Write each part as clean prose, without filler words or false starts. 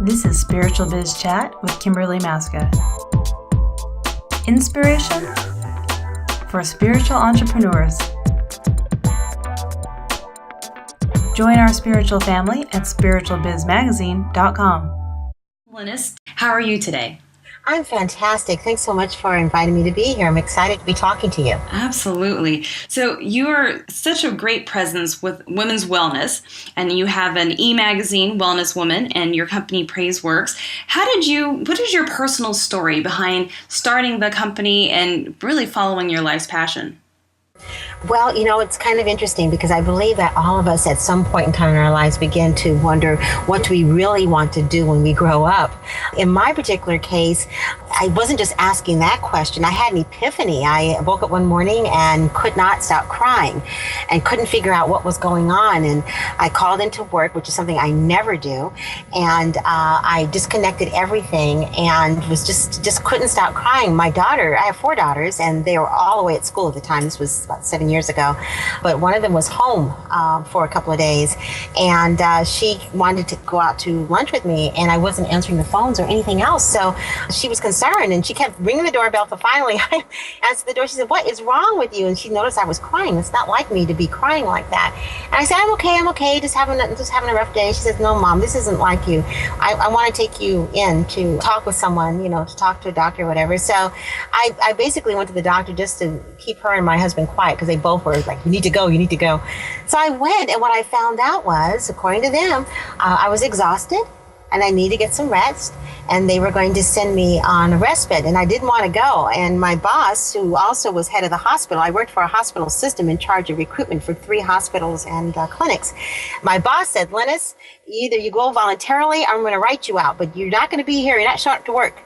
This is Spiritual Biz Chat with Kimberly Maska. Inspiration for spiritual entrepreneurs. Join our spiritual family at spiritualbizmagazine.com. Lynnis, how are you today? I'm fantastic. Thanks so much for inviting me to be here. I'm excited to be talking to you. Absolutely. So you are such a great presence with women's wellness, and you have an e-magazine, Wellness Woman, and your company Praiseworks. What is your personal story behind starting the company and really following your life's passion? Well, it's kind of interesting because I believe that all of us at some point in time in our lives begin to wonder, what do we really want to do when we grow up? In my particular case, I wasn't just asking that question. I had an epiphany. I woke up one morning and could not stop crying and couldn't figure out what was going on. And I called into work, which is something I never do. And I disconnected everything and was just couldn't stop crying. My daughter, I have 4 daughters, and they were all away at school at the time. This was about 7 years ago. But one of them was home for a couple of days. And she wanted to go out to lunch with me, and I wasn't answering the phones or anything else. So she was concerned, and she kept ringing the doorbell. So finally I answered the door. She said, "What is wrong with you?" And she noticed I was crying. It's not like me to be crying like that. And I said, I'm okay, just having a rough day. She says, "No, Mom, this isn't like you. I want to take you in to talk with someone, to talk to a doctor or whatever." So I basically went to the doctor just to keep her and my husband quiet, because they both were like, you need to go. So I went, and what I found out was, according to them, I was exhausted and I needed to get some rest, and they were going to send me on a respite, and I didn't want to go. And my boss, who also was head of the hospital, I worked for a hospital system in charge of recruitment for 3 hospitals and clinics. My boss said, "Lynnis, either you go voluntarily or I'm going to write you out, but you're not going to be here. You're not showing up to work,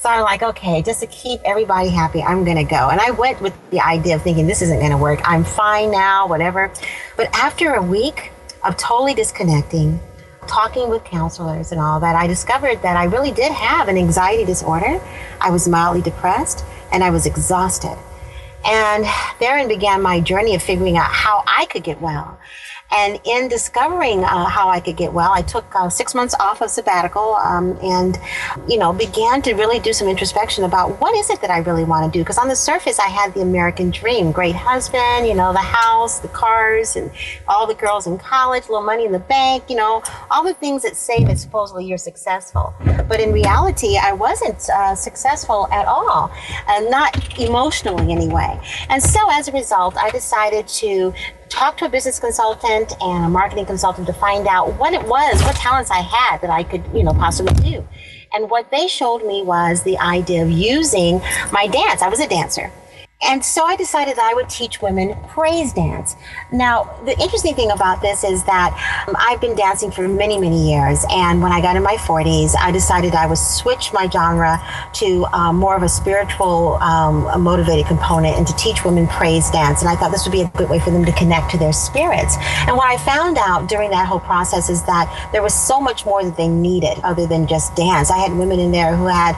So I'm like, okay, just to keep everybody happy, I'm going to go. And I went with the idea of thinking, this isn't going to work. I'm fine now, whatever. But after a week of totally disconnecting, talking with counselors and all that, I discovered that I really did have an anxiety disorder. I was mildly depressed, and I was exhausted. And therein began my journey of figuring out how I could get well. And in discovering how I could get well, I took 6 months off of sabbatical and began to really do some introspection about what is it that I really want to do. Because on the surface, I had the American dream, great husband, the house, the cars, and all the girls in college, little money in the bank, all the things that say that supposedly you're successful. But in reality, I wasn't successful at all, not emotionally anyway. And so as a result, I decided to talk to a business consultant and a marketing consultant to find out what talents I had that I could, possibly do. And what they showed me was the idea of using my dance. I was a dancer. And so I decided that I would teach women praise dance. Now, the interesting thing about this is that I've been dancing for many, many years. And when I got in my 40s, I decided I would switch my genre to more of a spiritual, motivated component, and to teach women praise dance. And I thought this would be a good way for them to connect to their spirits. And what I found out during that whole process is that there was so much more that they needed other than just dance. I had women in there who had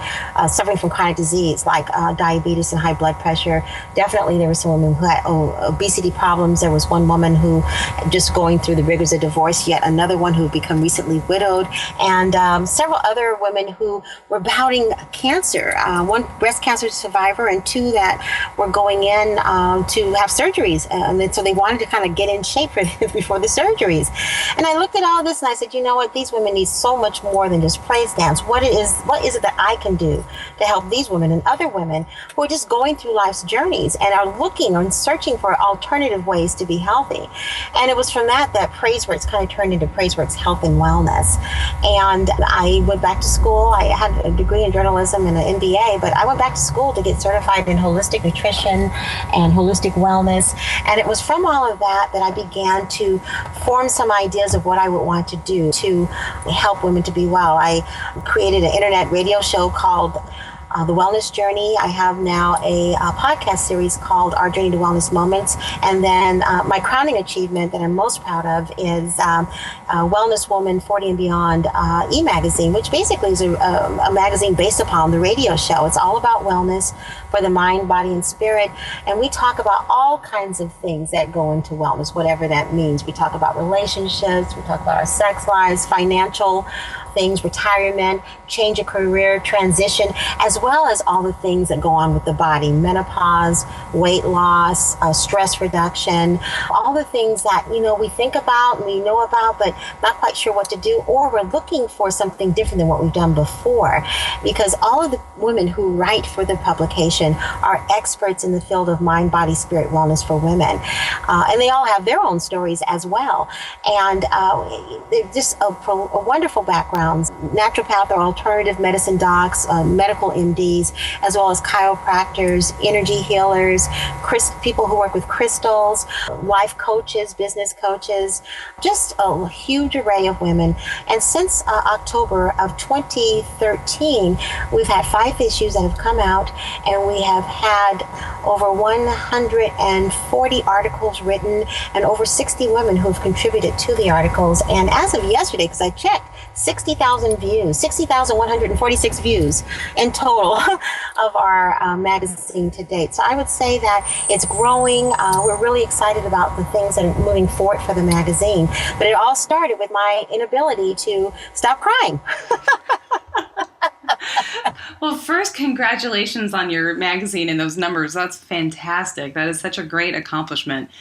suffering from chronic disease like diabetes and high blood pressure. Definitely there were some women who had obesity problems. There was one woman who just going through the rigors of divorce, yet another one who had become recently widowed, and several other women who were battling cancer. One breast cancer survivor, and 2 that were going in to have surgeries. And so they wanted to kind of get in shape before the surgeries. And I looked at all this and I said, you know what, these women need so much more than just praise dance. What is it that I can do to help these women and other women who are just going through life's journeys and are looking and searching for alternative ways to be healthy? And it was from that Praiseworks kind of turned into Praiseworks Health and Wellness. And I went back to school. I had a degree in journalism and an MBA, but I went back to school to get certified in holistic nutrition and holistic wellness. And it was from all of that I began to form some ideas of what I would want to do to help women to be well. I created an internet radio show called The Wellness Journey. I have now a podcast series called Our Journey to Wellness Moments. And then my crowning achievement that I'm most proud of is Wellness Woman 40 and Beyond e-magazine, which basically is a magazine based upon the radio show. It's all about wellness for the mind, body, and spirit. And we talk about all kinds of things that go into wellness, whatever that means. We talk about relationships, we talk about our sex lives, financial things, retirement, change of career, transition, as well as all the things that go on with the body, menopause, weight loss, stress reduction, all the things that, we think about and we know about, but not quite sure what to do, or we're looking for something different than what we've done before. Because all of the women who write for the publication are experts in the field of mind, body, spirit, wellness for women. And they all have their own stories as well. And they're just a wonderful backgrounds, naturopath or alternative medicine docs, medical MDs, as well as chiropractors, energy healers, people who work with crystals, life coaches, business coaches, just a huge array of women. And since October of 2013, we've had 5 issues that have come out, and we have had over 140 articles written and over 60 women who have contributed to the articles. And as of yesterday, because I checked, 60,000 views, 60,146 views in total of our magazine to date. So I would say that it's growing. We're really excited about the things that are moving forward for the magazine. But it all started with my inability to stop crying. Well, first, congratulations on your magazine and those numbers. That's fantastic. That is such a great accomplishment.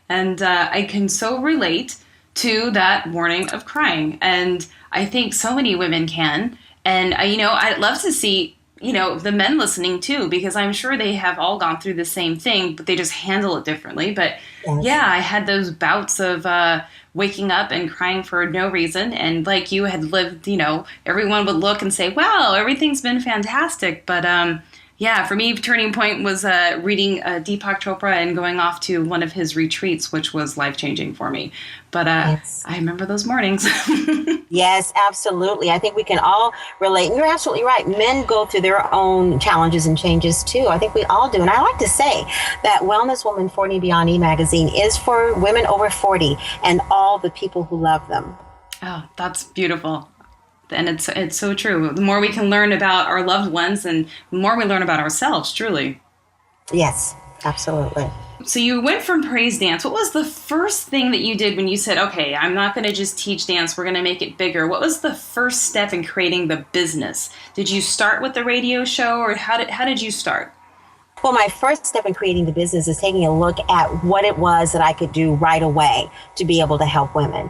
And I can so relate to that warning of crying. And I think so many women can. And, I'd love to see, the men listening too, because I'm sure they have all gone through the same thing, but they just handle it differently. But yeah, I had those bouts of waking up and crying for no reason. And like you had lived, everyone would look and say, wow, everything's been fantastic. But yeah, for me, turning point was reading Deepak Chopra and going off to one of his retreats, which was life-changing for me. But yes. I remember those mornings. Yes, absolutely. I think we can all relate. And you're absolutely right. Men go through their own challenges and changes too. I think we all do. And I like to say that Wellness Woman 40 and Beyond e-magazine is for women over 40 and all the people who love them. Oh, that's beautiful. And it's so true. The more we can learn about our loved ones, and the more we learn about ourselves, truly. Yes, absolutely. So you went from praise dance. What was the first thing that you did when you said, okay, I'm not going to just teach dance, we're going to make it bigger? What was the first step in creating the business? Did you start with the radio show, or how did you start? Well, my first step in creating the business is taking a look at what it was that I could do right away to be able to help women.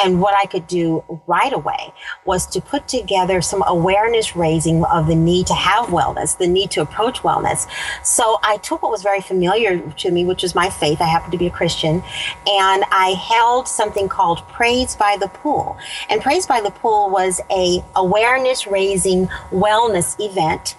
And what I could do right away was to put together some awareness raising of the need to have wellness, the need to approach wellness. So I took what was very familiar to me, which is my faith. I happen to be a Christian. And I held something called Praise by the Pool. And Praise by the Pool was a awareness raising wellness event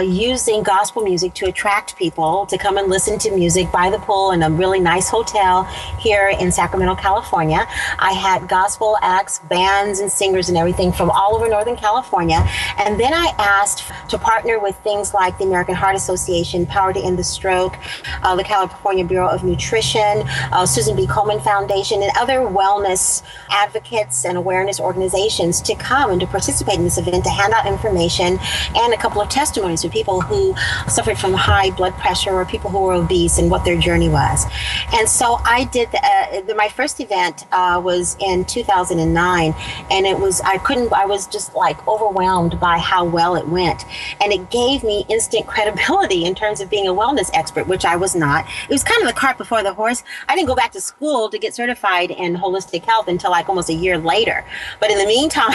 using gospel music to attract people to come and listen to music by the pool in a really nice hotel here in Sacramento, California. I had gospel acts, bands and singers and everything from all over Northern California. And then I asked to partner with things like the American Heart Association, Power to End the Stroke, the California Bureau of Nutrition, Susan B. Komen Foundation, and other wellness advocates and awareness organizations to come and to participate in this event, to hand out information and a couple of testimonies of people who suffered from high blood pressure or people who were obese and what their journey was. And so I did my first event was in 2009, and I was just like overwhelmed by how well it went. And it gave me instant credibility in terms of being a wellness expert, which I was not. It was kind of the cart before the horse. I didn't go back to school to get certified in holistic health until like almost a year later. But in the meantime,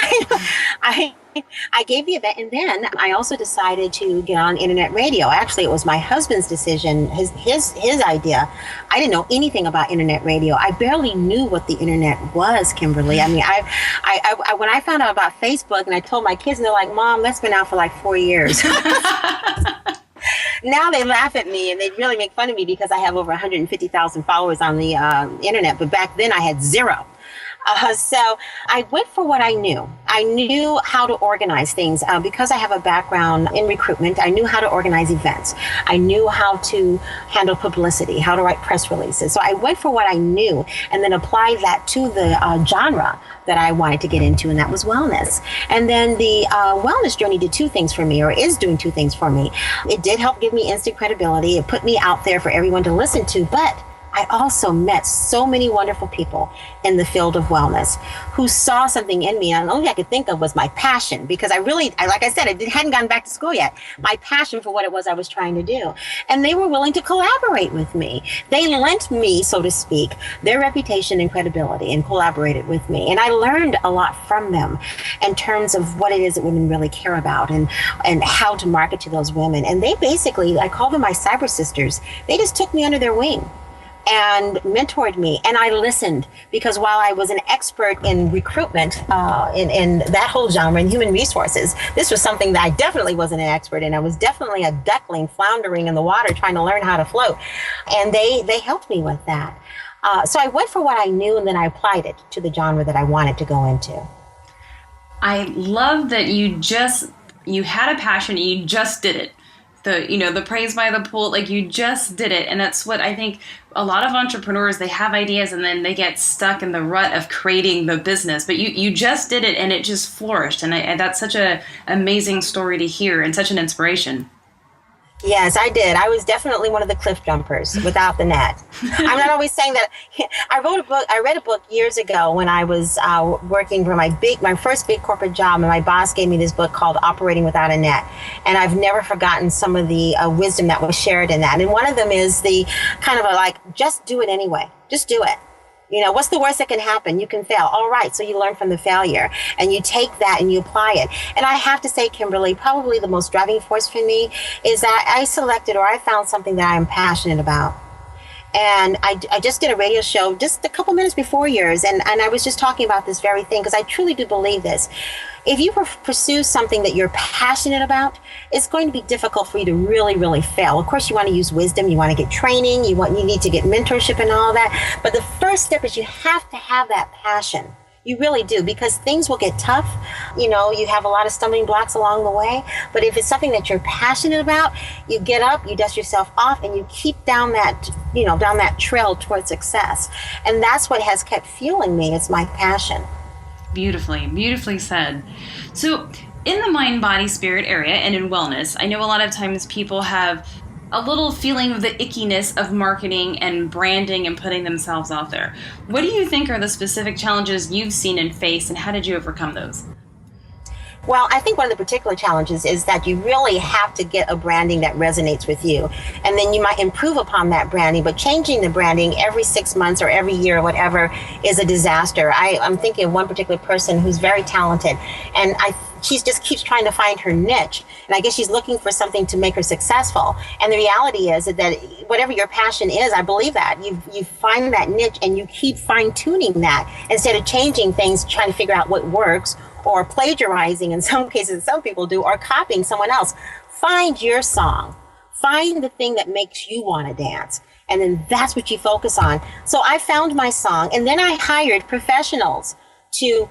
I gave the event, and then I also decided to get on internet radio. Actually, it was my husband's decision, his idea. I didn't know anything about internet radio. I barely knew what the internet was, Kimberly. I mean, I when I found out about Facebook, and I told my kids, and they're like, "Mom, that's been out for like 4 years." Now they laugh at me and they really make fun of me because I have over 150,000 followers on the internet. But back then I had zero. So I went for what I knew. I knew how to organize things because I have a background in recruitment. I knew how to organize events. I knew how to handle publicity, how to write press releases. So I went for what I knew and then applied that to the genre that I wanted to get into, and that was wellness. And then the wellness journey did two things for me, or is doing two things for me. It did help give me instant credibility. It put me out there for everyone to listen to, but I also met so many wonderful people in the field of wellness who saw something in me. And the only thing I could think of was my passion, because like I said, I hadn't gone back to school yet. My passion for what it was I was trying to do. And they were willing to collaborate with me. They lent me, so to speak, their reputation and credibility and collaborated with me. And I learned a lot from them in terms of what it is that women really care about and how to market to those women. And they basically, I call them my cyber sisters. They just took me under their wing and mentored me. And I listened, because while I was an expert in recruitment, in that whole genre, in human resources, this was something that I definitely wasn't an expert in. I was definitely a duckling floundering in the water trying to learn how to float. And they helped me with that. So I went for what I knew, and then I applied it to the genre that I wanted to go into. I love that you had a passion and you just did it. The praise by the pool, like you just did it. And that's what I think a lot of entrepreneurs, they have ideas and then they get stuck in the rut of creating the business. But you just did it and it just flourished. And that's such an amazing story to hear and such an inspiration. Yes, I did. I was definitely one of the cliff jumpers without the net. I'm not always saying that. I read a book years ago when I was working for my first big corporate job, and my boss gave me this book called Operating Without a Net. And I've never forgotten some of the wisdom that was shared in that. And one of them is the kind of just do it anyway. Just do it. What's the worst that can happen? You can fail. All right. So you learn from the failure and you take that and you apply it. And I have to say, Kimberly, probably the most driving force for me is that I found something that I am passionate about. And I just did a radio show just a couple minutes before yours. And I was just talking about this very thing, because I truly do believe this. If you pursue something that you're passionate about, it's going to be difficult for you to really, really fail. Of course, you want to use wisdom. You want to get training. You need to get mentorship and all that. But the first step is you have to have that passion. You really do, because things will get tough. You have a lot of stumbling blocks along the way. But if it's something that you're passionate about, you get up, you dust yourself off, and you keep down that trail towards success. And that's what has kept fueling me. It's my passion. Beautifully said. So in the mind, body, spirit area and in wellness, I know a lot of times people have a little feeling of the ickiness of marketing and branding and putting themselves out there. What do you think are the specific challenges you've seen and faced, and how did you overcome those? Well, I think one of the particular challenges is that you really have to get a branding that resonates with you. And then you might improve upon that branding, but changing the branding every 6 months or every year or whatever is a disaster. I'm thinking of one particular person who's very talented, and she just keeps trying to find her niche. And I guess she's looking for something to make her successful. And the reality is that whatever your passion is, I believe that you find that niche and you keep fine tuning that instead of changing things, trying to figure out what works, or plagiarizing in some cases, some people do, or copying someone else. Find your song. Find the thing that makes you want to dance. And then that's what you focus on. So I found my song, and then I hired professionals to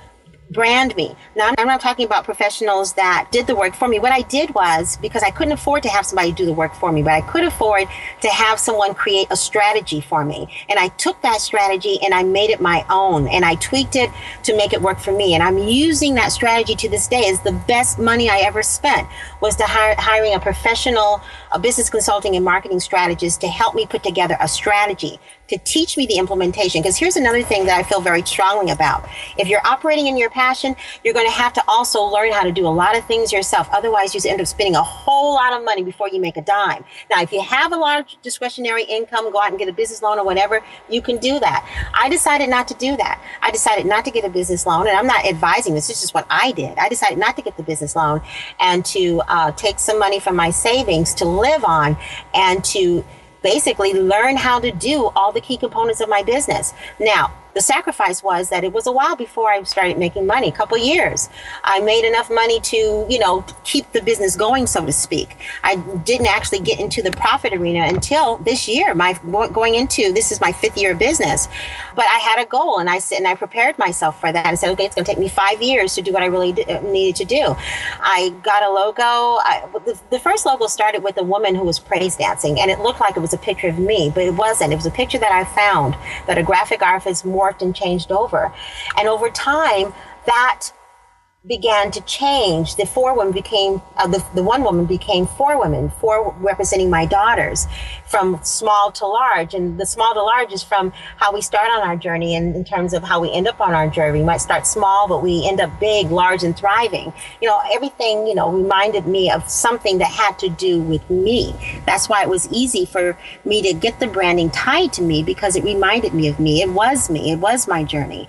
brand me. Now, I'm not talking about professionals that did the work for me. What I did was, because I couldn't afford to have somebody do the work for me, but I could afford to have someone create a strategy for me. And I took that strategy and I made it my own, and I tweaked it to make it work for me. And I'm using that strategy to this day. It's the best money I ever spent, was to hiring a professional, a business consulting and marketing strategist to help me put together a strategy, to teach me the implementation. Because here's another thing that I feel very strongly about. If you're operating in your passion, you're going to have to also learn how to do a lot of things yourself. Otherwise, you end up spending a whole lot of money before you make a dime. Now, if you have a lot of discretionary income, go out and get a business loan or whatever, you can do that. I decided not to do that. I decided not to get a business loan, and I'm not advising this. This is just what I did. I decided not to get the business loan and to take some money from my savings to live on and to basically learn how to do all the key components of my business. Now, the sacrifice was that it was a while before I started making money, a couple years. I made enough money to, keep the business going, so to speak. I didn't actually get into the profit arena until this year. This is my 5th year of business. But I had a goal, and I prepared myself for that. I said, okay, it's going to take me 5 years to do what I really needed to do. I got a logo. The first logo started with a woman who was praise dancing, and it looked like it was a picture of me, but it wasn't. It was a picture that I found that a graphic artist morphed and changed over. And over time, that began to change. The four women became, the one woman became four women, four representing my daughters, from small to large. And the small to large is from how we start on our journey, and in terms of how we end up on our journey. We might start small, but we end up big, large, and thriving. Everything, reminded me of something that had to do with me. That's why it was easy for me to get the branding tied to me, because it reminded me of me. It was me. It was my journey.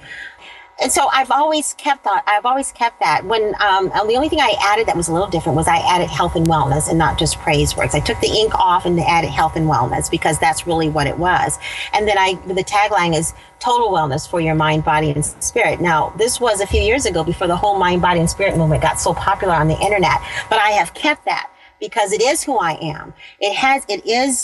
And so I've always kept that. When the only thing I added that was a little different was I added health and wellness, and not just Praiseworks. I took the ink off and added health and wellness, because that's really what it was. And then the tagline is total wellness for your mind, body, and spirit. Now, this was a few years ago, before the whole mind, body, and spirit movement got so popular on the internet, but I have kept that, because it is who I am.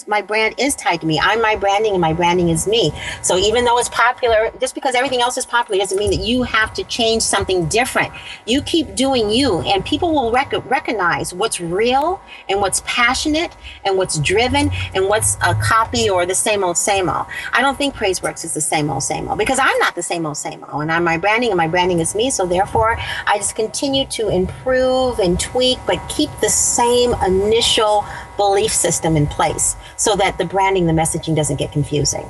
My brand is tied to me. I'm my branding, and my branding is me. So even though it's popular, just because everything else is popular doesn't mean that you have to change something different. You keep doing you, and people will recognize what's real, and what's passionate, and what's driven, and what's a copy or the same old, same old. I don't think Praiseworks is the same old, because I'm not the same old, and I'm my branding, and my branding is me. So therefore, I just continue to improve and tweak, but keep the same initial belief system in place, so that the branding, the messaging doesn't get confusing.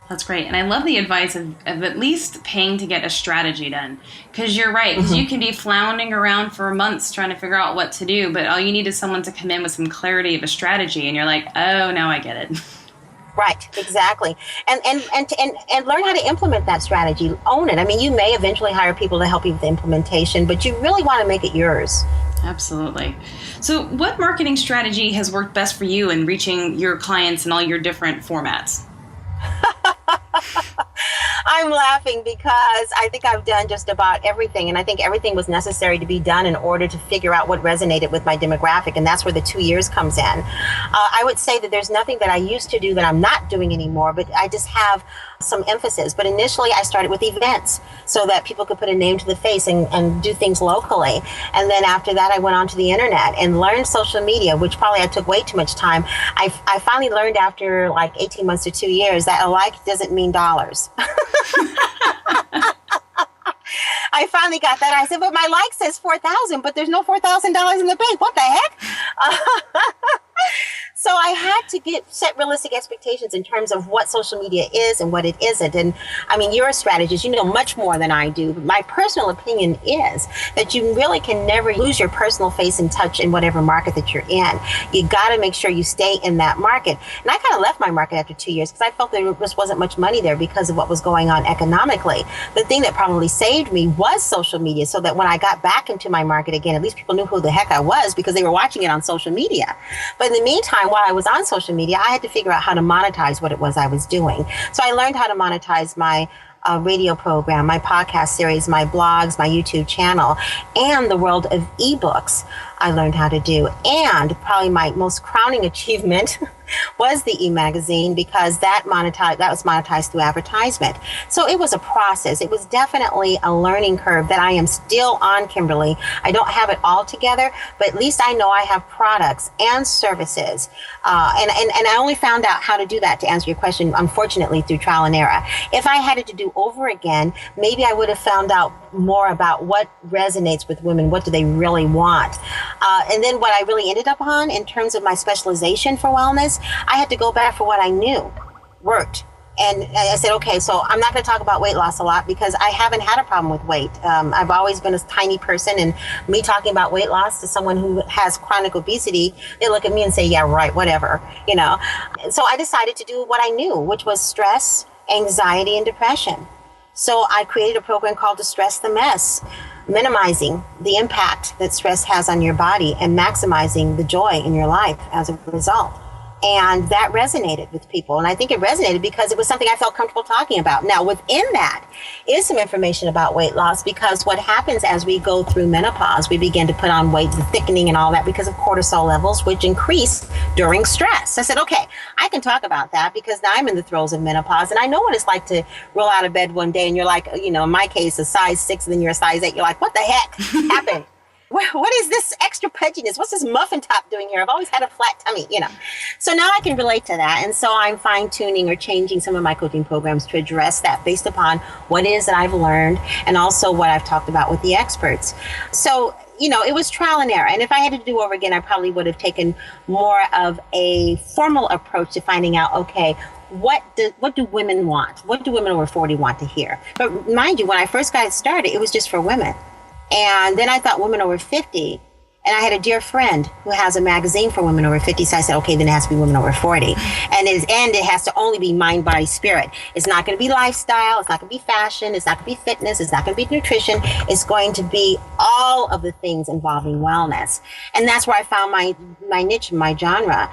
That's great. And I love the advice of at least paying to get a strategy done. Because you're right. Because you can be floundering around for months trying to figure out what to do, but all you need is someone to come in with some clarity of a strategy, and you're like, oh, now I get it. Right, exactly. And learn how to implement that strategy. Own it. I mean, you may eventually hire people to help you with the implementation, but you really want to make it yours. Absolutely. So what marketing strategy has worked best for you in reaching your clients in all your different formats? I'm laughing because I think I've done just about everything, and I think everything was necessary to be done in order to figure out what resonated with my demographic, and that's where the 2 years comes in. I would say that there's nothing that I used to do that I'm not doing anymore, but I just have some emphasis. But initially I started with events so that people could put a name to the face and do things locally. And then after that, I went onto the internet and learned social media, which probably I took way too much time. I finally learned after like 18 months to 2 years that a like doesn't mean dollars. I finally got that. I said, but my like says 4,000, but there's no $4,000 in the bank. What the heck? So I had to set realistic expectations in terms of what social media is and what it isn't. And I mean, you're a strategist, you know much more than I do. But my personal opinion is that you really can never lose your personal face and touch in whatever market that you're in. You got to make sure you stay in that market. And I kind of left my market after 2 years because I felt there just wasn't much money there because of what was going on economically. The thing that probably saved me was social media, so that when I got back into my market again, at least people knew who the heck I was because they were watching it on social media. But in the meantime, while I was on social media, I had to figure out how to monetize what it was I was doing. So I learned how to monetize my radio program, my podcast series, my blogs, my YouTube channel, and the world of ebooks I learned how to do. And probably my most crowning achievement was the e-magazine, because that was monetized through advertisement. So it was a process. It was definitely a learning curve that I am still on, Kimberly. I don't have it all together, but at least I know I have products and services. And I only found out how to do that, to answer your question, unfortunately, through trial and error. If I had it to do over again, maybe I would have found out more about what resonates with women. What do they really want? And then what I really ended up on in terms of my specialization for wellness, I had to go back for what I knew worked. And I said, okay, so I'm not going to talk about weight loss a lot because I haven't had a problem with weight. I've always been a tiny person, and me talking about weight loss to someone who has chronic obesity, they look at me and say, yeah, right, whatever, you know. So I decided to do what I knew, which was stress, anxiety, and depression. So I created a program called Distress the Mess, minimizing the impact that stress has on your body and maximizing the joy in your life as a result. And that resonated with people. And I think it resonated because it was something I felt comfortable talking about. Now, within that is some information about weight loss, because what happens as we go through menopause, we begin to put on weight, the thickening and all that because of cortisol levels, which increase during stress. So I said, okay, I can talk about that because now I'm in the throes of menopause and I know what it's like to roll out of bed one day and you're like, you know, in my case, a size 6 and then you're a size 8. You're like, what the heck happened? what is this extra pudginess? What's this muffin top doing here? I've always had a flat tummy, So now I can relate to that. And so I'm fine tuning or changing some of my coaching programs to address that based upon what it is that I've learned and also what I've talked about with the experts. So, it was trial and error. And if I had to do over again, I probably would have taken more of a formal approach to finding out, okay, what do women want? What do women over 40 want to hear? But mind you, when I first got started, it was just for women. And then I thought women over 50. And I had a dear friend who has a magazine for women over 50. So I said, okay, then it has to be women over 40. And it has to only be mind, body, spirit. It's not going to be lifestyle. It's not going to be fashion. It's not going to be fitness. It's not going to be nutrition. It's going to be all of the things involving wellness. And that's where I found my niche, my genre,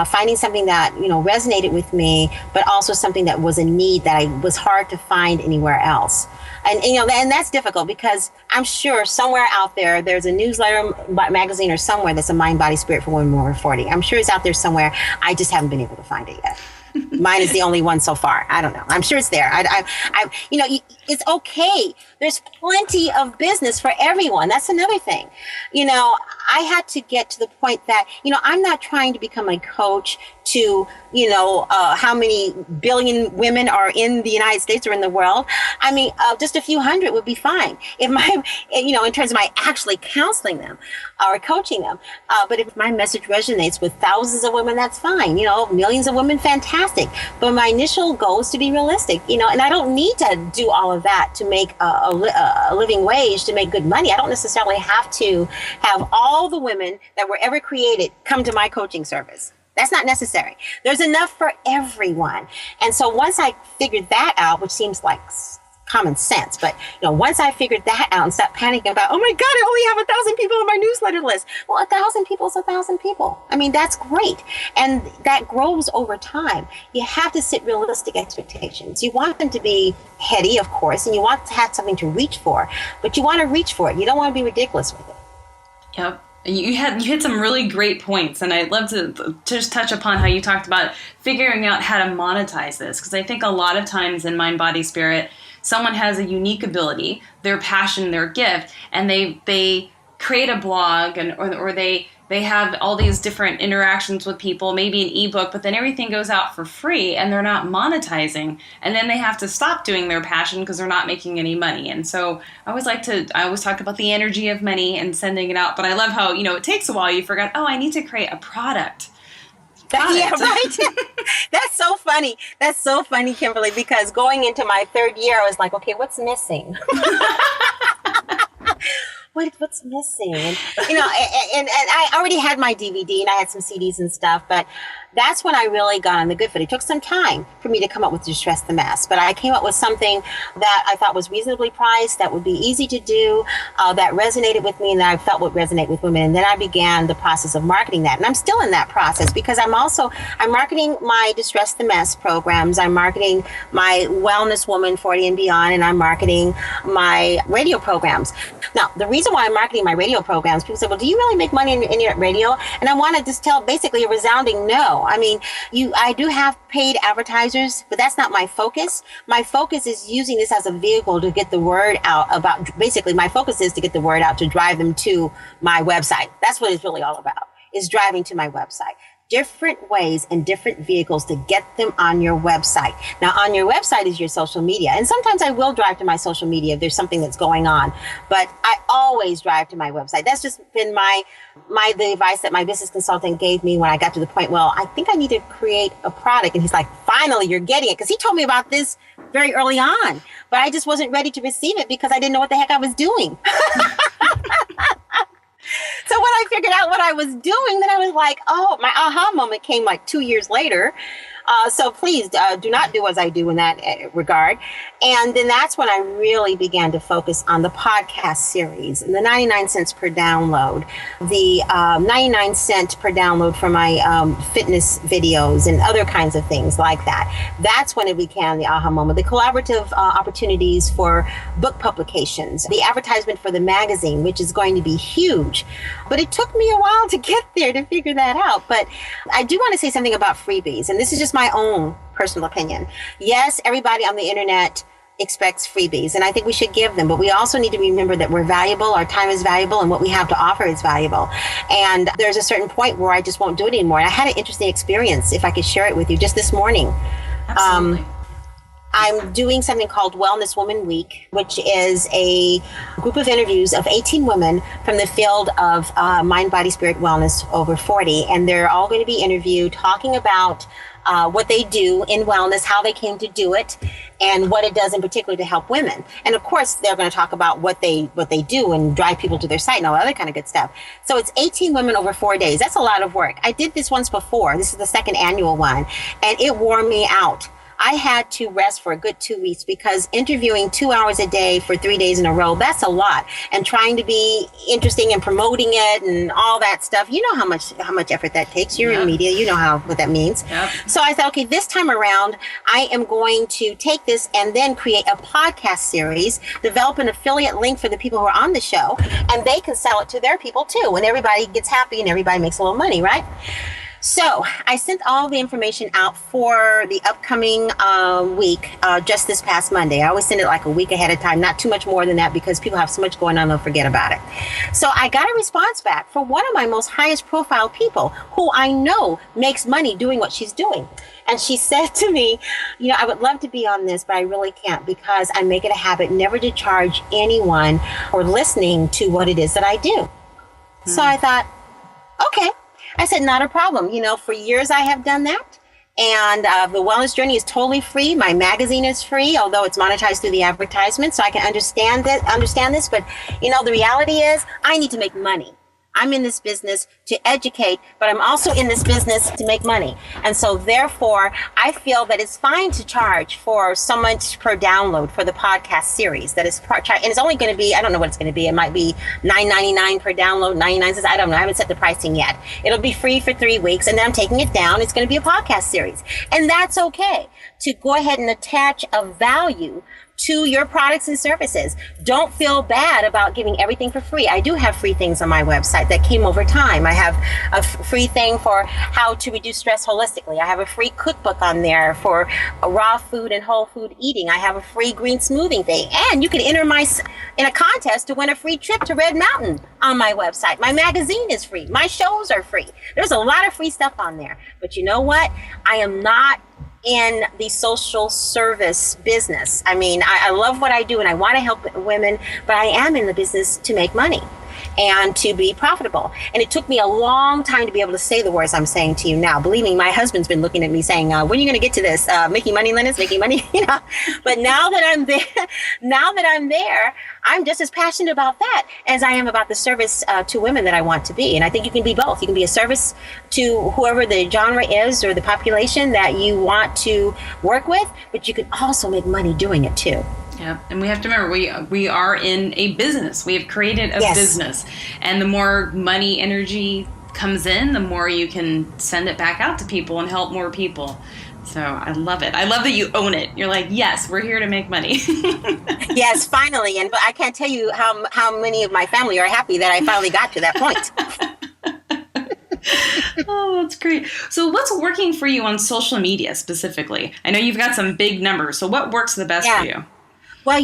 finding something that, resonated with me, but also something that was a need that was hard to find anywhere else. And that's difficult because I'm sure somewhere out there's a newsletter, magazine or somewhere that's a mind, body, spirit for women over 40. I'm sure it's out there somewhere. I just haven't been able to find it yet. Mine is the only one so far. I don't know. I'm sure it's there. It's okay. There's plenty of business for everyone. That's another thing. I had to get to the point that, I'm not trying to become a coach to, how many billion women are in the United States or in the world. I mean, just a few hundred would be fine. If in terms of my actually counseling them or coaching them. But if my message resonates with thousands of women, that's fine. Millions of women, fantastic. But my initial goal is to be realistic, and I don't need to do all of that to make a living wage, to make good money. I don't necessarily have to have all the women that were ever created come to my coaching service. That's not necessary. There's enough for everyone. And so once I figured that out, which seems like common sense, but once I figured that out and stopped panicking about, oh my God, I only have 1,000 people on my newsletter list. Well, 1,000 people is 1,000 people. I mean, that's great. And that grows over time. You have to set realistic expectations. You want them to be heady, of course, and you want to have something to reach for, but you want to reach for it. You don't want to be ridiculous with it. Yep. You hit some really great points, and I'd love to just touch upon how you talked about figuring out how to monetize this, because I think a lot of times in Mind, Body, Spirit, someone has a unique ability, their passion, their gift, and they create a blog or they have all these different interactions with people, maybe an ebook, but then everything goes out for free and they're not monetizing. And then they have to stop doing their passion because they're not making any money. And so I always talk about the energy of money and sending it out. But I love how, it takes a while. You forgot, I need to create a product. Yeah, right. That's so funny. That's so funny, Kimberly, because going into my third year, I was like, okay, what's missing? What's missing? And I already had my DVD and I had some CDs and stuff, but that's when I really got on the good foot. It took some time for me to come up with Distress the Mess, but I came up with something that I thought was reasonably priced, that would be easy to do, that resonated with me and that I felt would resonate with women. And then I began the process of marketing that. And I'm still in that process because I'm marketing my Distress the Mess programs. I'm marketing my Wellness Woman 40 and Beyond, and I'm marketing my radio programs. Now, the reason why I'm marketing my radio programs, people say, well, do you really make money in your radio? And I want to just tell basically a resounding no. I mean, I do have paid advertisers, but that's not my focus. My focus is using this as a vehicle to get the word out about, basically my focus is to get the word out to drive them to my website. That's what it's really all about, is driving to my website. Different ways and different vehicles to get them on your website. Now, on your website is your social media. And sometimes I will drive to my social media if there's something that's going on. But I always drive to my website. That's just been the advice that my business consultant gave me when I got to the point, well, I think I need to create a product. And he's like, finally, you're getting it. Because he told me about this very early on. But I just wasn't ready to receive it because I didn't know what the heck I was doing. So when I figured out what I was doing, then I was like, oh, my aha moment came like 2 years later. So please do not do as I do in that regard. And then that's when I really began to focus on the podcast series and the 99 cents per download, the 99 cents per download for my fitness videos and other kinds of things like that. That's when it began the aha moment. The collaborative opportunities for book publications, the advertisement for the magazine, which is going to be huge. But it took me a while to get there to figure that out. But I do want to say something about freebies. And this is just my own personal opinion. Yes, everybody on the internet expects freebies, and I think we should give them, but we also need to remember that we're valuable, our time is valuable, and what we have to offer is valuable. And there's a certain point where I just won't do it anymore. And I had an interesting experience, if I could share it with you, just this morning. Absolutely. I'm doing something called Wellness Woman Week, which is a group of interviews of 18 women from the field of mind, body, spirit, wellness over 40. And they're all going to be interviewed talking about what they do in wellness, how they came to do it, and what it does in particular to help women. And of course, they're going to talk about what they do and drive people to their site and all other kind of good stuff. So it's 18 women over 4 days. That's a lot of work. I did this once before. This is the second annual one, and it wore me out. I had to rest for a good 2 weeks because interviewing 2 hours a day for 3 days in a row, that's a lot. And trying to be interesting and promoting it and all that stuff, you know how much effort that takes. You're in media, you know what that means. Yep. So I thought, okay, this time around, I am going to take this and then create a podcast series, develop an affiliate link for the people who are on the show, and they can sell it to their people too. And everybody gets happy and everybody makes a little money, right? So I sent all the information out for the upcoming week just this past Monday. I always send it like a week ahead of time, not too much more than that because people have so much going on, they'll forget about it. So I got a response back from one of my most highest profile people who I know makes money doing what she's doing. And she said to me, I would love to be on this, but I really can't because I make it a habit never to charge anyone for listening to what it is that I do. So I thought, okay. I said, not a problem. For years I have done that. And the Wellness Journey is totally free. My magazine is free, although it's monetized through the advertisement. So I can understand this. But, the reality is I need to make money. I'm in this business to educate, but I'm also in this business to make money. And so therefore, I feel that it's fine to charge for so much per download for the podcast series. That is and it's only going to be, I don't know what it's going to be. It might be $9.99 per download, 99 cents. I don't know. I haven't set the pricing yet. It'll be free for 3 weeks, and then I'm taking it down. It's going to be a podcast series. And that's okay to go ahead and attach a value to your products and services. Don't feel bad about giving everything for free. I do have free things on my website that came over time. I have a free thing for how to reduce stress holistically. I have a free cookbook on there for raw food and whole food eating. I have a free green smoothing thing. And you can enter in a contest to win a free trip to Red Mountain on my website. My magazine is free. My shows are free. There's a lot of free stuff on there. But you know what? I am not in the social service business. I mean, I love what I do and I want to help women, but I am in the business to make money and to be profitable. And it took me a long time to be able to say the words I'm saying to you now. Believe me, my husband's been looking at me saying, when are you going to get to this? Making money, Lynnis, making money, But now that I'm there, I'm just as passionate about that as I am about the service to women that I want to be. And I think you can be both. You can be a service to whoever the genre is or the population that you want to work with, but you can also make money doing it too. Yeah, and we have to remember we are in a business. We have created a business, and the more money, energy comes in, the more you can send it back out to people and help more people. So I love it. I love that you own it. You're like, yes, we're here to make money. Yes, finally. And I can't tell you how many of my family are happy that I finally got to that point. Oh, that's great. So what's working for you on social media specifically? I know you've got some big numbers. So what works the best for you? Well,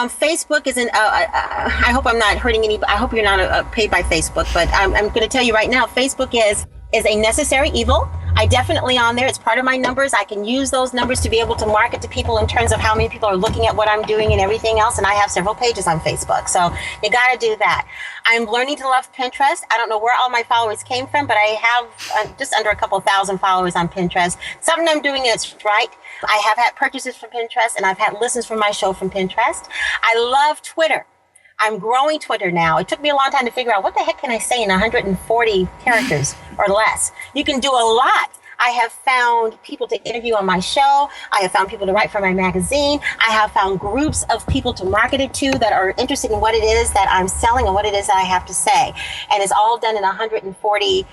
Facebook isn't, I hope I'm not hurting anybody. I hope you're not paid by Facebook, but I'm going to tell you right now, Facebook is a necessary evil. I definitely on there. It's part of my numbers. I can use those numbers to be able to market to people in terms of how many people are looking at what I'm doing and everything else. And I have several pages on Facebook. So you got to do that. I'm learning to love Pinterest. I don't know where all my followers came from, but I have just under a couple thousand followers on Pinterest. Something I'm doing that's right. I have had purchases from Pinterest and I've had listens from my show from Pinterest. I love Twitter. I'm growing Twitter now. It took me a long time to figure out what the heck can I say in 140 characters or less. You can do a lot. I have found people to interview on my show. I have found people to write for my magazine. I have found groups of people to market it to that are interested in what it is that I'm selling and what it is that I have to say. And it's all done in 140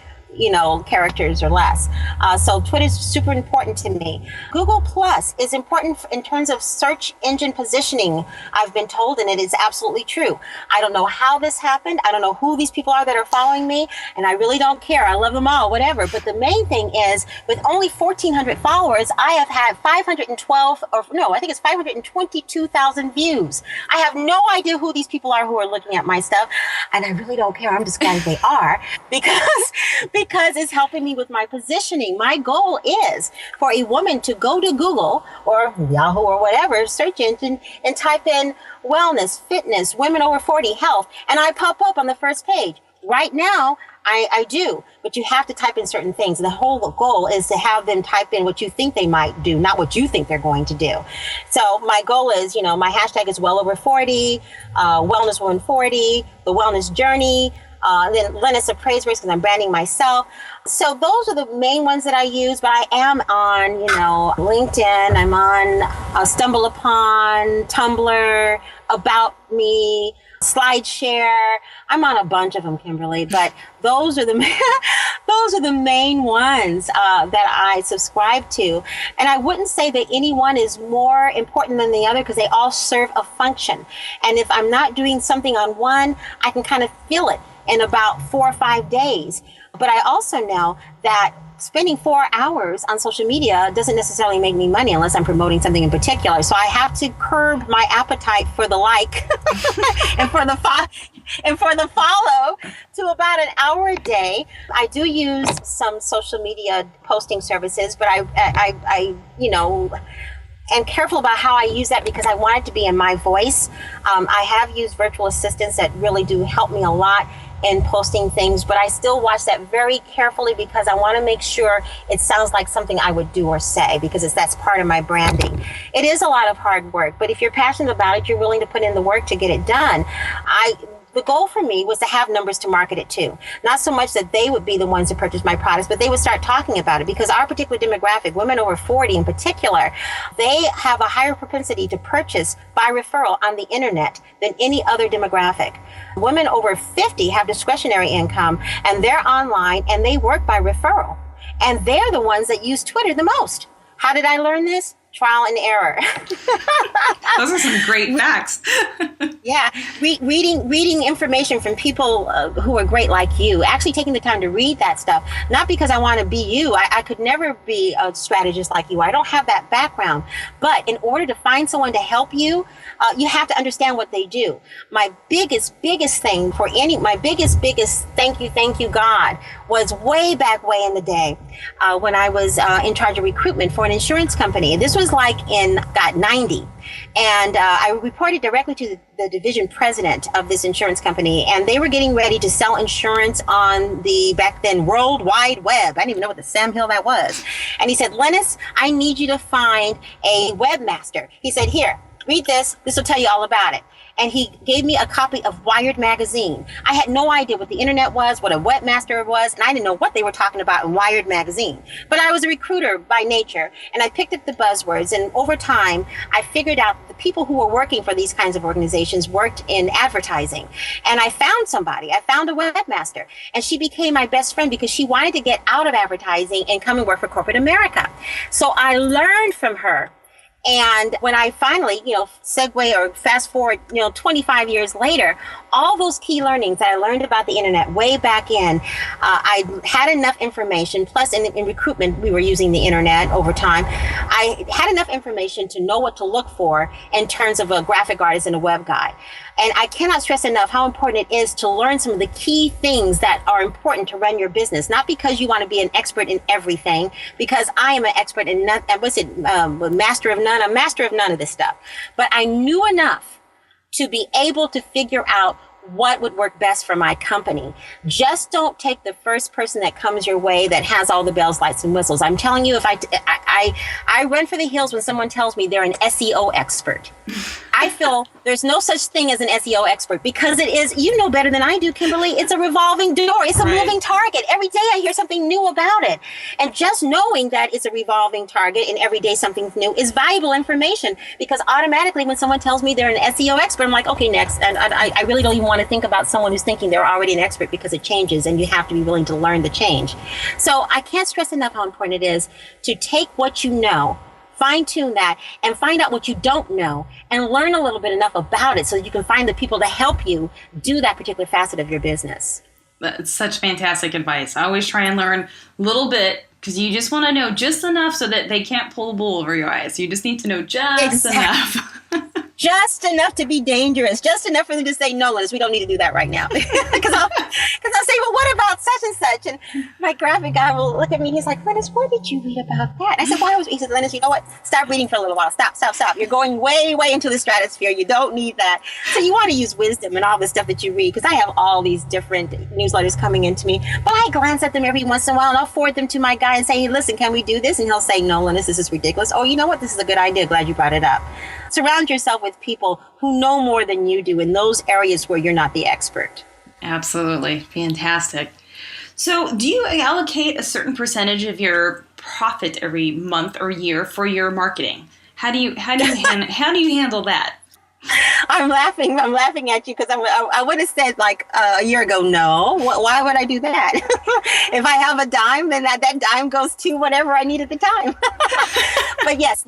characters or less. So Twitter is super important to me. Google Plus is important in terms of search engine positioning, I've been told, and it is absolutely true. I don't know how this happened. I don't know who these people are that are following me, and I really don't care. I love them all, whatever. But the main thing is, with only 1,400 followers, I have had 522,000 views. I have no idea who these people are who are looking at my stuff, and I really don't care. I'm just glad they are, because it's helping me with my positioning. My goal is for a woman to go to Google or Yahoo or whatever search engine and type in wellness, fitness, women over 40, health, and I pop up on the first page. Right now, I do, but you have to type in certain things. The whole goal is to have them type in what you think they might do, not what you think they're going to do. So my goal is, my hashtag is well over 40, wellness woman 40, the wellness journey, then Lynnis of Praiseworks because I'm branding myself. So those are the main ones that I use, but I am on, LinkedIn, I'm on Stumble Upon, Tumblr, About Me, SlideShare. I'm on a bunch of them, Kimberly, but those are the main ones that I subscribe to. And I wouldn't say that any one is more important than the other because they all serve a function. And if I'm not doing something on one, I can kind of feel it in about 4 or 5 days. But I also know that spending 4 hours on social media doesn't necessarily make me money unless I'm promoting something in particular. So I have to curb my appetite for the like and for the follow to about an hour a day. I do use some social media posting services, but I am careful about how I use that because I want it to be in my voice. I have used virtual assistants that really do help me a lot in posting things, but I still watch that very carefully because I want to make sure it sounds like something I would do or say because that's part of my branding. It is a lot of hard work, but if you're passionate about it, you're willing to put in the work to get it done. The goal for me was to have numbers to market it to. Not so much that they would be the ones to purchase my products, but they would start talking about it because our particular demographic, women over 40 in particular, they have a higher propensity to purchase by referral on the internet than any other demographic. Women over 50 have discretionary income and they're online and they work by referral. And they're the ones that use Twitter the most. How did I learn this? Trial and error. Those are some great facts. Yeah, reading information from people who are great like you, actually taking the time to read that stuff, not because I want to be you. I could never be a strategist like you. I don't have that background. But in order to find someone to help you, you have to understand what they do. My biggest thing for my biggest thank you, God, was way in the day when I was in charge of recruitment for an insurance company. This was like in 90. And I reported directly to the division president of this insurance company, and they were getting ready to sell insurance on the back then World Wide Web. I didn't even know what the Sam Hill that was. And he said, Lynnis, I need you to find a webmaster. He said, here, read this. This will tell you all about it. And he gave me a copy of Wired magazine. I had no idea what the internet was, what a webmaster was, and I didn't know what they were talking about in Wired magazine. But I was a recruiter by nature, and I picked up the buzzwords. And over time, I figured out the people who were working for these kinds of organizations worked in advertising. And I found somebody. I found a webmaster, and she became my best friend because she wanted to get out of advertising and come and work for corporate America. So I learned from her. And when I finally, segue or fast forward, 25 years later, all those key learnings that I learned about the internet way back in, I had enough information. Plus, in recruitment, we were using the internet over time. I had enough information to know what to look for in terms of a graphic artist and a web guy. And I cannot stress enough how important it is to learn some of the key things that are important to run your business. Not because you want to be an expert in everything, because I am an expert in master of none. I'm master of none of this stuff. But I knew enough to be able to figure out what would work best for my company. Just don't take the first person that comes your way that has all the bells, lights, and whistles. I'm telling you, if I run for the hills when someone tells me they're an SEO expert. I feel there's no such thing as an SEO expert because it is, you know better than I do, Kimberly, it's a revolving door. It's a moving target. Every day I hear something new about it. And just knowing that it's a revolving target and every day something new is valuable information, because automatically when someone tells me they're an SEO expert, I'm like, okay, next. And I really don't even want to think about someone who's thinking they're already an expert, because it changes and you have to be willing to learn the change. So I can't stress enough how important it is to take what you know, fine-tune that, and find out what you don't know and learn a little bit enough about it so you can find the people to help you do that particular facet of your business. That's such fantastic advice. I always try and learn a little bit, because you just want to know just enough so that they can't pull the wool over your eyes. You just need to know just enough. Just enough to be dangerous. Just enough for them to say, no, Lynnis, we don't need to do that right now. Because I'll say, well, what about such and such? And my graphic guy will look at me. He's like, Lynnis, what did you read about that? I said, he said, Lynnis, you know what? Stop reading for a little while. Stop. You're going way, way into the stratosphere. You don't need that. So you want to use wisdom and all the stuff that you read, because I have all these different newsletters coming into me. But I glance at them every once in a while, and I'll forward them to my guy and say, hey, listen, can we do this? And he'll say, no, Lynnis, this is ridiculous. Oh, you know what? This is a good idea. Glad you brought it up. Surround yourself with people who know more than you do in those areas where you're not the expert. Absolutely. Fantastic. So do you allocate a certain percentage of your profit every month or year for your marketing? How do you handle that? I'm laughing at you, because I would have said like a year ago, no. Why would I do that? If I have a dime, then that dime goes to whatever I need at the time. But yes,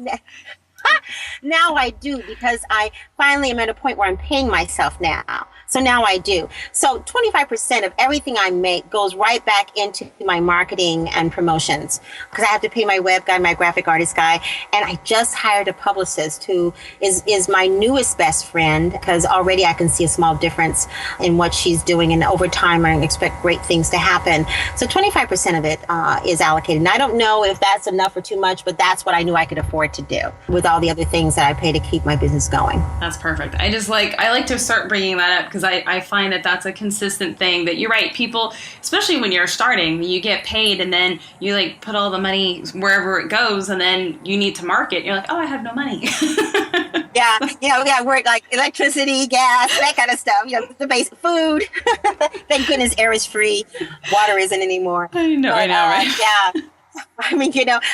now I do, because I finally am at a point where I'm paying myself now. So now I do. So 25% of everything I make goes right back into my marketing and promotions, because I have to pay my web guy, my graphic artist guy. And I just hired a publicist who is my newest best friend, because already I can see a small difference in what she's doing. And over time, I expect great things to happen. So 25% of it is allocated. And I don't know if that's enough or too much, but that's what I knew I could afford to do with all the other things that I pay to keep my business going. That's perfect. I like to start bringing that up, because I find that that's a consistent thing, that you're right. People, especially when you're starting, you get paid and then you like put all the money wherever it goes, and then you need to market. You're like, oh, I have no money. Yeah, we're like electricity, gas, that kind of stuff. The basic food. Thank goodness air is free. Water isn't anymore. I know, right? Yeah. I mean,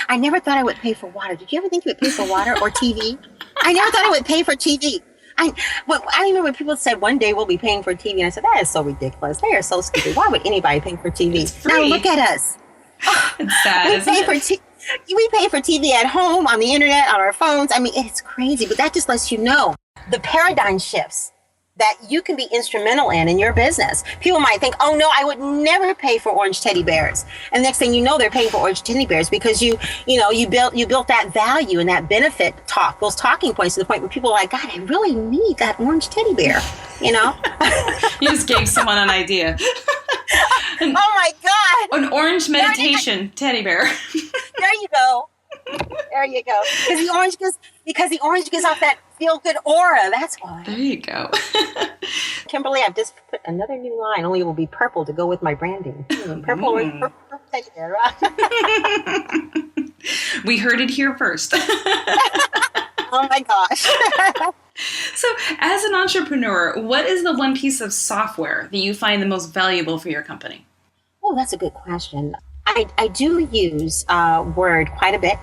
I never thought I would pay for water. Did you ever think you would pay for water or TV? I never thought I would pay for TV. I remember when people said one day we'll be paying for TV, and I said, that is so ridiculous. They are so stupid. Why would anybody pay for TV? Now look at us. It's sad, we pay for TV at home, on the internet, on our phones. I mean, it's crazy, but that just lets you know the paradigm shifts that you can be instrumental in your business. People might think, oh no, I would never pay for orange teddy bears. And next thing you know, they're paying for orange teddy bears, because you built that value and that benefit talk, those talking points, to the point where people are like, God, I really need that orange teddy bear, You just gave someone an idea. Oh my God. An orange meditation teddy bear. There you go. Because the orange gives off that feel-good aura. That's why. There you go. Kimberly, I've just put another new line. Only it will be purple to go with my branding. Purple teddy bear. We heard it here first. Oh my gosh. So, as an entrepreneur, what is the one piece of software that you find the most valuable for your company? Oh, that's a good question. I do use Word quite a bit.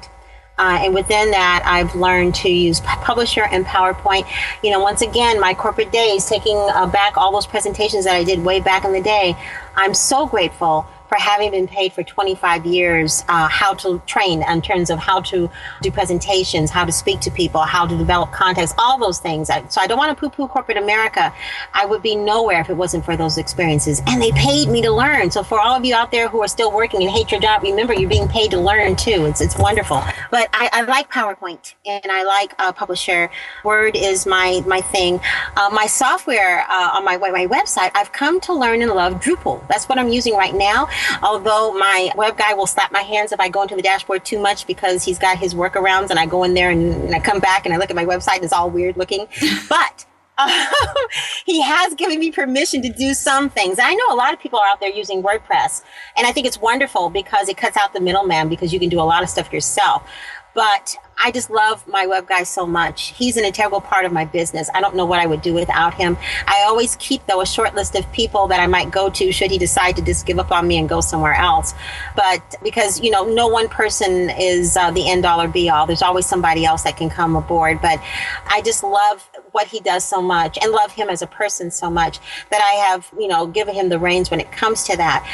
And within that, I've learned to use Publisher and PowerPoint. Once again, my corporate days, taking back all those presentations that I did way back in the day, I'm so grateful for having been paid for 25 years how to train in terms of how to do presentations, how to speak to people, how to develop contacts, all those things. So I don't want to poo-poo corporate America. I would be nowhere if it wasn't for those experiences. And they paid me to learn. So for all of you out there who are still working and hate your job, remember you're being paid to learn too. It's wonderful. But I like PowerPoint and I like Publisher. Word is my thing. My software on my website, I've come to learn and love Drupal. That's what I'm using right now. Although my web guy will slap my hands if I go into the dashboard too much, because he's got his workarounds, and I go in there and I come back and I look at my website and it's all weird looking. But he has given me permission to do some things. I know a lot of people are out there using WordPress, and I think it's wonderful because it cuts out the middleman, because you can do a lot of stuff yourself. But I just love my web guy so much. He's an integral part of my business. I don't know what I would do without him. I always keep, though, a short list of people that I might go to should he decide to just give up on me and go somewhere else. But because, no one person is the end all or be all. There's always somebody else that can come aboard. But I just love what he does so much and love him as a person so much that I have, given him the reins when it comes to that.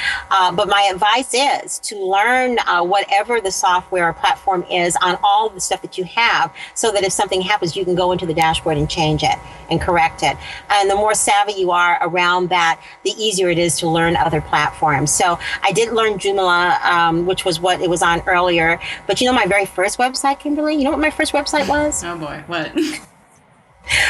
But my advice is to learn whatever the software or platform is on all the stuff that you have, so that if something happens, you can go into the dashboard and change it and correct it. And the more savvy you are around that, the easier it is to learn other platforms. So I did learn Joomla, which was what it was on earlier. But my very first website, Kimberly, you know what my first website was? Oh boy, what?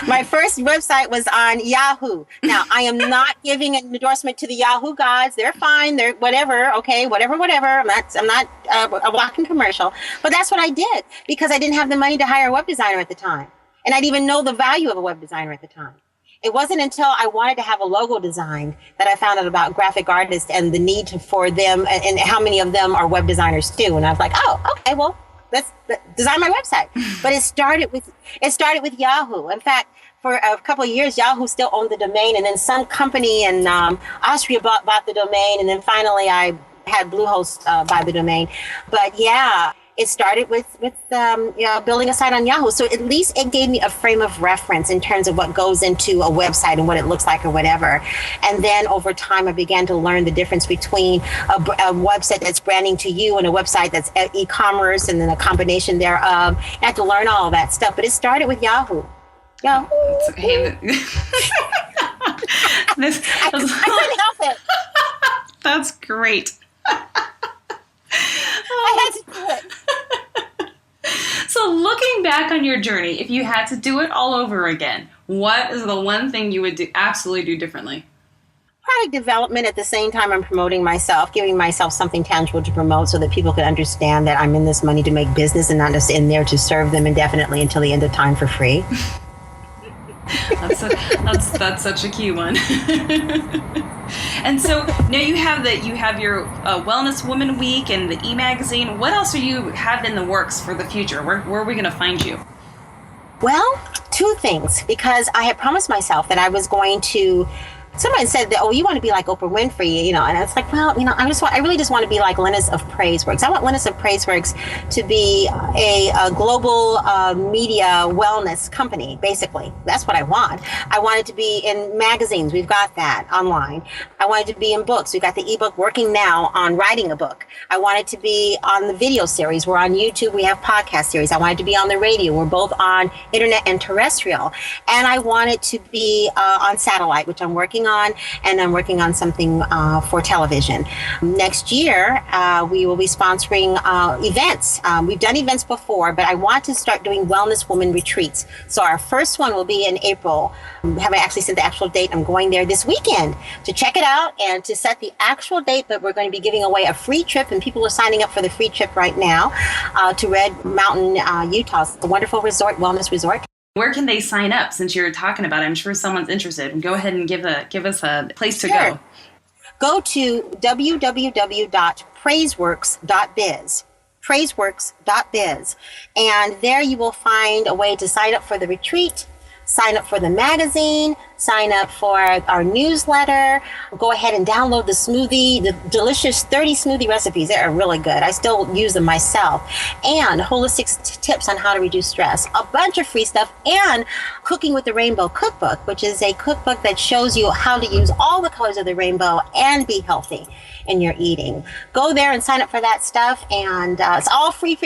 My first website was on Yahoo. Now, I am not giving an endorsement to the Yahoo gods. They're fine. They're whatever. Okay, whatever. I'm not a walking commercial. But that's what I did because I didn't have the money to hire a web designer at the time. And I didn't even know the value of a web designer at the time. It wasn't until I wanted to have a logo designed that I found out about graphic artists and the need for them and how many of them are web designers too. And I was like, oh, okay, well, let's design my website. But it started with Yahoo. In fact, for a couple of years, Yahoo still owned the domain, and then some company in Austria bought the domain, and then finally I had Bluehost buy the domain. But yeah, it started with building a site on Yahoo. So at least it gave me a frame of reference in terms of what goes into a website and what it looks like or whatever. And then over time, I began to learn the difference between a website that's branding to you and a website that's e-commerce and then a combination thereof. I had to learn all of that stuff. But it started with Yahoo. Yahoo. I couldn't help it. That's great. I had to do it. So looking back on your journey, if you had to do it all over again, what is the one thing you would absolutely do differently? Product development at the same time I'm promoting myself, giving myself something tangible to promote so that people can understand that I'm in this money to make business and not just in there to serve them indefinitely until the end of time for free. That's such a key one. And so now you have your Wellness Woman Week and the e-magazine. What else are you have in the works for the future? Where are we going to find you? Well, two things, because I had promised myself that I was going to. Someone said that, oh, you want to be like Oprah Winfrey, and it's like, well, I really just want to be like Lynnis of Praiseworks. I want Lynnis of Praiseworks to be a global media wellness company, basically. That's what I want. I want it to be in magazines. We've got that online. I want it to be in books. We've got the ebook working now on writing a book. I want it to be on the video series. We're on YouTube. We have podcast series. I want it to be on the radio. We're both on internet and terrestrial. And I want it to be on satellite, which I'm working on, and I'm working on something for television. Next year, we will be sponsoring events. We've done events before, but I want to start doing Wellness Woman retreats. So our first one will be in April. Haven't actually set the actual date. I'm going there this weekend to check it out and to set the actual date, but we're going to be giving away a free trip, and people are signing up for the free trip right now to Red Mountain, Utah. It's a wonderful resort, wellness resort. Where can they sign up since you're talking about it? I'm sure someone's interested. Go ahead and give us a place to go. Go to www.praiseworks.biz. Praiseworks.biz. And there you will find a way to sign up for the retreat, sign up for the magazine, sign up for our newsletter. Go ahead and download the delicious 30 smoothie recipes. They are really good. I still use them myself. And holistic tips on how to reduce stress. A bunch of free stuff. And Cooking with the Rainbow Cookbook, which is a cookbook that shows you how to use all the colors of the rainbow and be healthy in your eating. Go there and sign up for that stuff. And it's all free,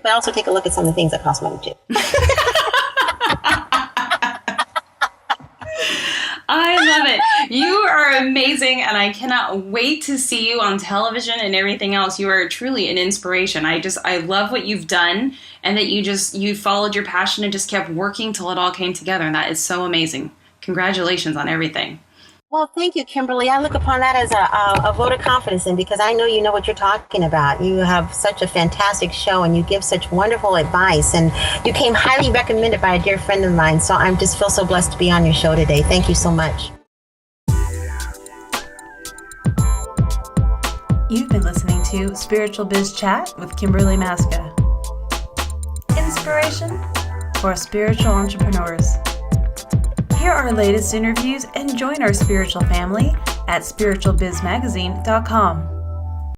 but also take a look at some of the things that cost money too. I love it. You are amazing, and I cannot wait to see you on television and everything else. You are truly an inspiration. I love what you've done, and that you followed your passion and just kept working till it all came together, and that is so amazing. Congratulations on everything. Well, thank you, Kimberly. I look upon that as a vote of confidence, and because I know you know what you're talking about. You have such a fantastic show, and you give such wonderful advice, and you came highly recommended by a dear friend of mine, so I just feel so blessed to be on your show today. Thank you so much. You've been listening to Spiritual Biz Chat with Kimberly Maska. In inspiration for spiritual entrepreneurs. Hear our latest interviews and join our spiritual family at spiritualbizmagazine.com.